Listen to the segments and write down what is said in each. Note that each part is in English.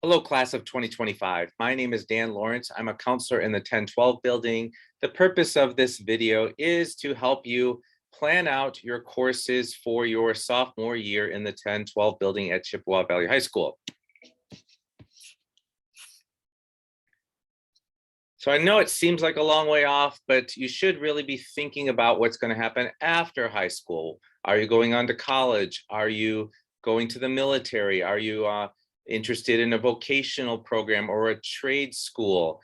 Hello, class of 2025. My name is Dan Lawrence. I'm a counselor in the 1012 building. The purpose of this video is to help you plan out your courses for your sophomore year in the 1012 building at Chippewa Valley High School. So I know it seems like a long way off, but you should really be thinking about what's going to happen after high school. Are you going on to college? Are you going to the military? Are you interested in a vocational program or a trade school?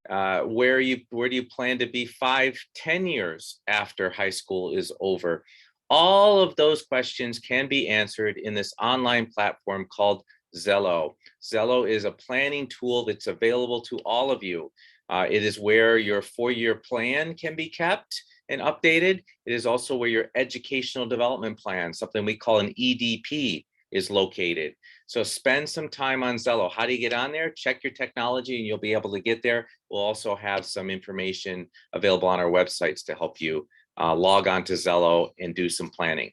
Where do you plan to be 5-10 years after high school is over? All of those questions can be answered in this online platform called Zello. Zello is a planning tool that's available to all of you. It is where your 4-year plan can be kept and updated. It is also where your educational development plan, something we call an EDP, is located. So spend some time on Zello. How do you get on there? Check your technology and you'll be able to get there. We'll also have some information available on our websites to help you log on to Zello and do some planning.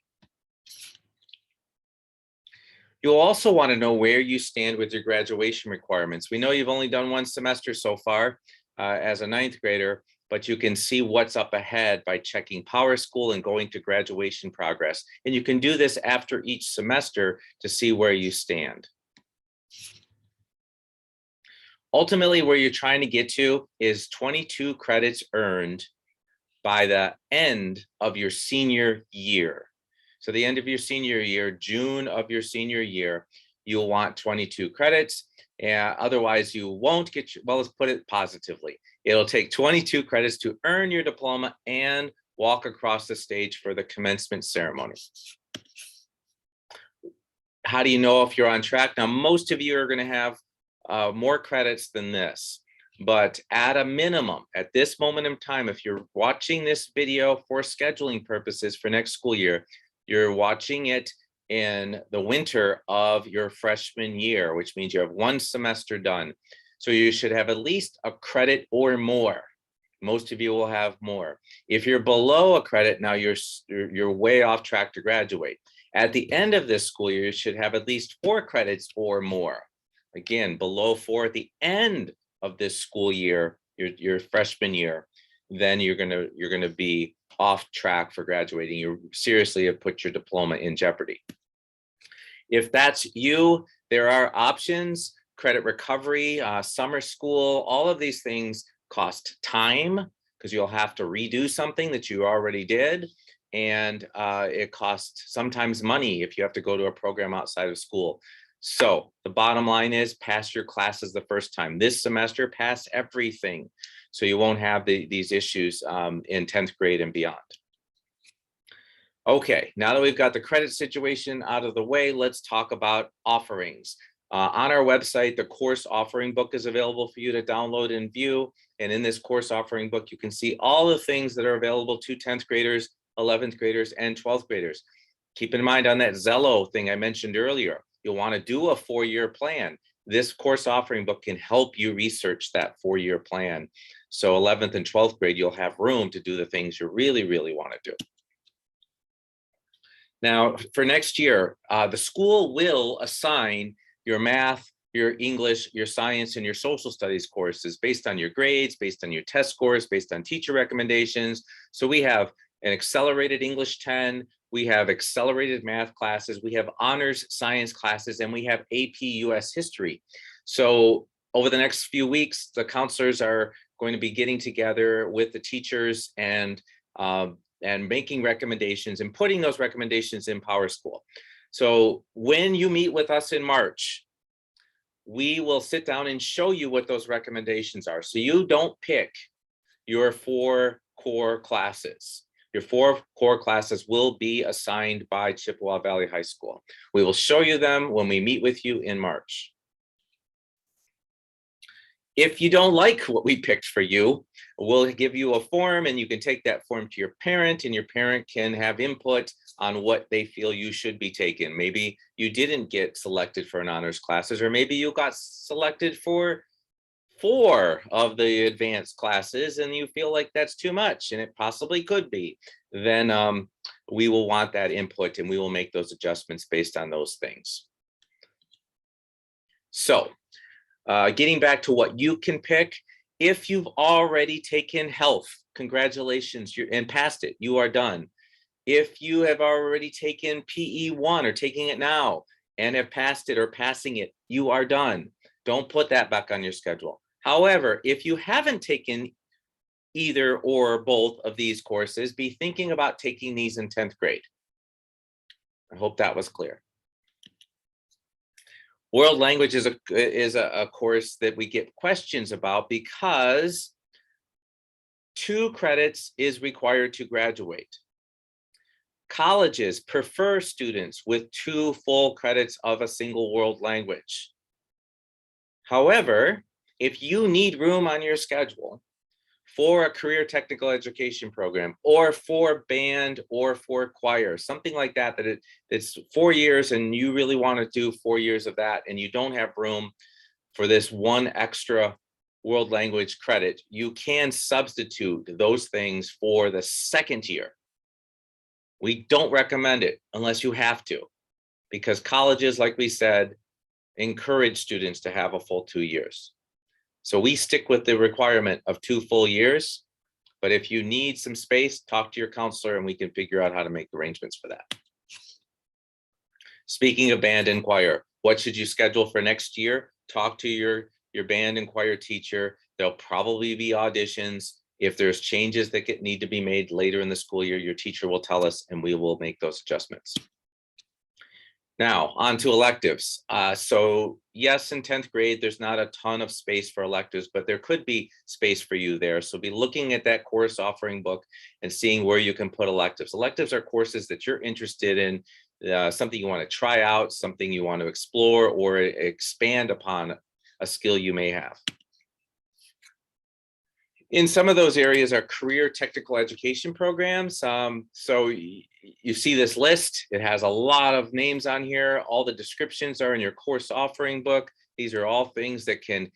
You'll also want to know where you stand with your graduation requirements. We know you've only done one semester so far as a 9th grader, but you can see what's up ahead by checking PowerSchool and going to graduation progress. And you can do this after each semester to see where you stand. Ultimately, where you're trying to get to is 22 credits earned by the end of your senior year. So the end of your senior year, June of your senior year, you'll want 22 credits. Otherwise, you won't get your, well, let's put it positively. It'll take 22 credits to earn your diploma and walk across the stage for the commencement ceremony. How do you know if you're on track? Now, most of you are going to have more credits than this, but at a minimum, at this moment in time, if you're watching this video for scheduling purposes for next school year, you're watching it in the winter of your freshman year, which means you have one semester done. So you should have at least a credit or more. Most of you will have more. If you're below a credit, now you're way off track to graduate. At the end of this school year, you should have at least 4 credits or more. Again, below 4 at the end of this school year, your freshman year, then you're gonna be off track for graduating. You seriously have put your diploma in jeopardy. If that's you, there are options: credit recovery, summer school. All of these things cost time because you'll have to redo something that you already did. And it costs sometimes money if you have to go to a program outside of school. So the bottom line is pass your classes the first time. This semester, pass everything, so you won't have these issues in 10th grade and beyond. Okay, now that we've got the credit situation out of the way, let's talk about offerings. On our website, the course offering book is available for you to download and view. And in this course offering book, you can see all the things that are available to 10th graders, 11th graders, and 12th graders. Keep in mind on that Zello thing I mentioned earlier, you'll want to do a 4-year plan. This course offering book can help you research that 4-year plan. So 11th and 12th grade, you'll have room to do the things you really, really want to do. Now, for next year, the school will assign your math, your English, your science, and your social studies courses based on your grades, based on your test scores, based on teacher recommendations. So we have an accelerated English 10, we have accelerated math classes, we have honors science classes, and we have AP US history. So over the next few weeks, the counselors are going to be getting together with the teachers and making recommendations and putting those recommendations in PowerSchool. So when you meet with us in March, we will sit down and show you what those recommendations are. So you don't pick your 4 core classes. Your 4 core classes will be assigned by Chippewa Valley High School. We will show you them when we meet with you in March. If you don't like what we picked for you, we'll give you a form and you can take that form to your parent and your parent can have input on what they feel you should be taking. Maybe you didn't get selected for an honors classes, or maybe you got selected for 4 of the advanced classes and you feel like that's too much, and it possibly could be. Then we will want that input and we will make those adjustments based on those things. So Getting back to what you can pick, if you've already taken health, congratulations, you're and passed it, you are done. If you have already taken PE1 or taking it now and have passed it or passing it, you are done. Don't put that back on your schedule. However, if you haven't taken either or both of these courses, be thinking about taking these in 10th grade. I hope that was clear. World language is a course that we get questions about because 2 credits is required to graduate. Colleges prefer students with 2 full credits of a single world language. However, if you need room on your schedule for a career technical education program or for band or for choir, something like that, it's 4 years and you really want to do 4 years of that and you don't have room for this 1 extra world language credit, you can substitute those things for the 2nd year. We don't recommend it unless you have to, because colleges, like we said, encourage students to have a full 2 years. So we stick with the requirement of 2 full years, but if you need some space, talk to your counselor and we can figure out how to make arrangements for that. Speaking of band and choir, what should you schedule for next year? Talk to your band and choir teacher. There'll probably be auditions. If there's changes that need to be made later in the school year, your teacher will tell us and we will make those adjustments. Now, on to electives. So yes, in 10th grade, there's not a ton of space for electives, but there could be space for you there. So be looking at that course offering book and seeing where you can put electives. Electives are courses that you're interested in, something you want to try out, something you want to explore or expand upon a skill you may have. In some of those areas are career technical education programs. So you see this list, it has a lot of names on here. All the descriptions are in your course offering book. These are all things that can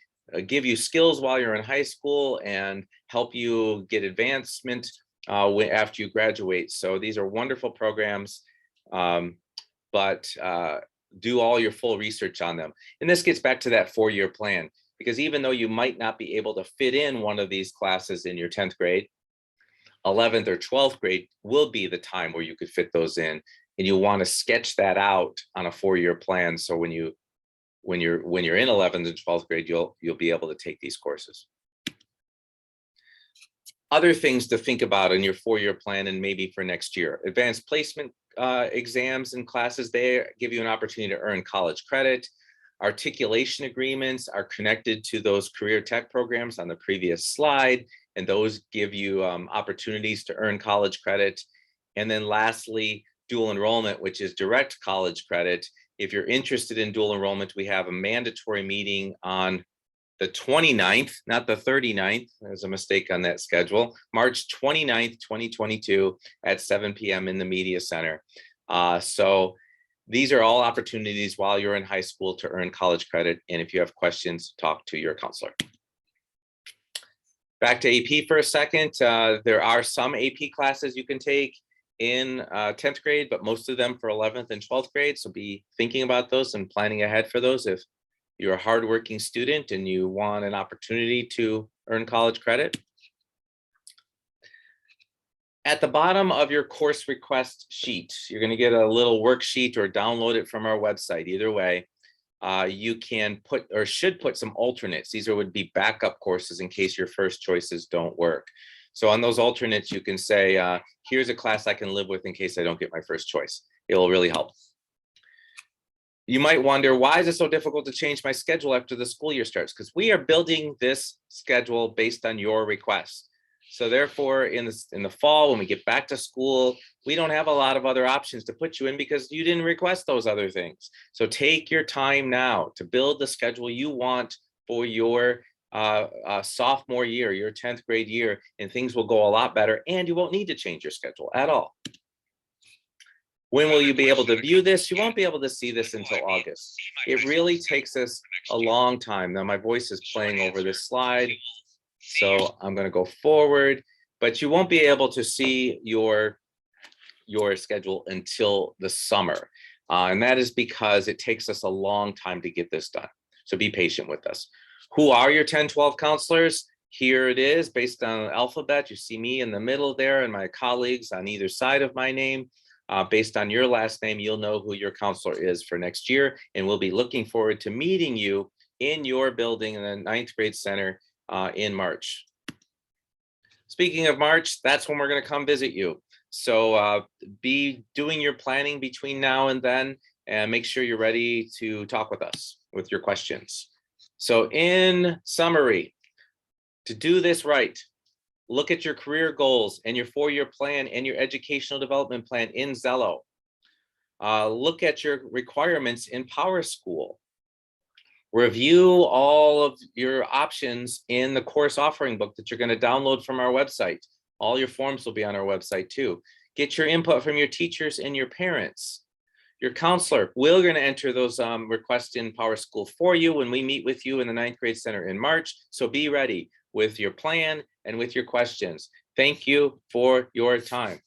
give you skills while you're in high school and help you get advancement after you graduate. So these are wonderful programs, but do all your full research on them. And this gets back to that 4-year plan. Because even though you might not be able to fit in one of these classes in your 10th grade, 11th or 12th grade will be the time where you could fit those in, and you want to sketch that out on a 4-year plan. So when you're in 11th and 12th grade, you'll be able to take these courses. Other things to think about in your 4-year plan and maybe for next year: advanced placement exams and classes. They give you an opportunity to earn college credit. Articulation agreements are connected to those career tech programs on the previous slide, and those give you opportunities to earn college credit. And then lastly, dual enrollment, which is direct college credit. If you're interested in dual enrollment, we have a mandatory meeting on the 29th, not the 39th. There's a mistake on that schedule. March 29th, 2022 at 7 p.m. in the Media Center. So these are all opportunities while you're in high school to earn college credit. And if you have questions, talk to your counselor. Back to AP for a second. There are some AP classes you can take in 10th grade, but most of them for 11th and 12th grade. So be thinking about those and planning ahead for those if you're a hardworking student and you want an opportunity to earn college credit. At the bottom of your course request sheet, you're going to get a little worksheet or download it from our website. Either way, you can put or should put some alternates. These would be backup courses in case your first choices don't work. So on those alternates, you can say, here's a class I can live with in case I don't get my first choice. It will really help. You might wonder, why is it so difficult to change my schedule after the school year starts? Because we are building this schedule based on your request. So therefore, in the fall, when we get back to school, we don't have a lot of other options to put you in because you didn't request those other things. So take your time now to build the schedule you want for your sophomore year, your 10th grade year, and things will go a lot better and you won't need to change your schedule at all. When will you be able to view this? You won't be able to see this until August. It really takes us a long time. Now my voice is playing over this slide, so I'm going to go forward, but you won't be able to see your schedule until the summer. And that is because it takes us a long time to get this done. So be patient with us. Who are your 10-12 counselors? Here it is based on an alphabet. You see me in the middle there and my colleagues on either side of my name. Based on your last name, you'll know who your counselor is for next year. And we'll be looking forward to meeting you in your building in the ninth grade center in March. Speaking of March, that's when we're going to come visit you. So be doing your planning between now and then, and make sure you're ready to talk with us with your questions. So in summary, to do this right, look at your career goals and your 4-year plan and your educational development plan in Zello. Look at your requirements in PowerSchool. Review all of your options in the course offering book that you're going to download from our website. All your forms will be on our website too. Get your input from your teachers and your parents. Your counselor, we're going to enter those requests in PowerSchool for you when we meet with you in the ninth grade center in March. So be ready with your plan and with your questions. Thank you for your time.